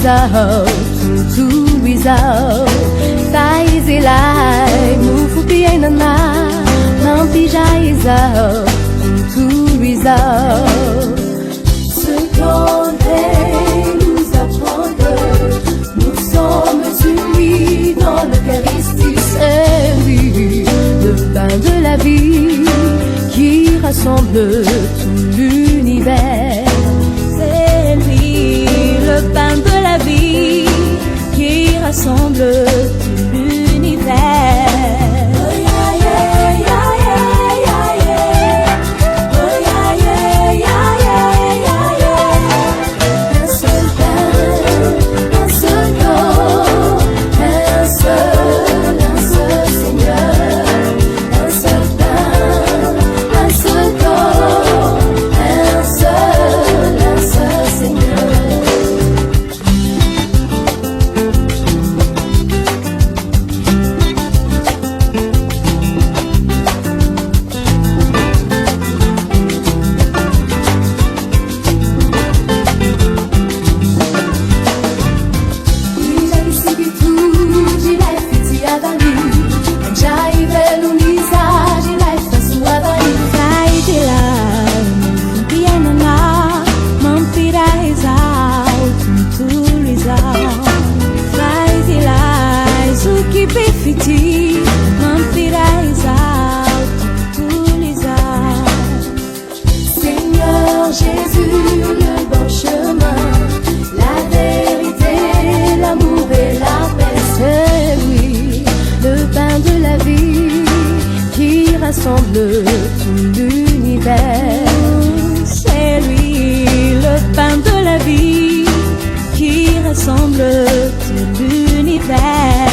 izao, tontolo izao. Taizilay nofopiainana, mampiray izao, tontolo izao. Ce qu'André nous apprend que nous sommes unis dans l'Eucharistie. C'est lui, le pain de la vie, qui rassemble tout l'univers. C'est lui, le pain de la vie, qui rassemble tout l'univers. Seigneur Jésus, le bon chemin, la vérité, l'amour et la paix. C'est lui, le pain de la vie, qui rassemble tout l'univers. C'est lui, le pain de la vie, qui rassemble tout l'univers.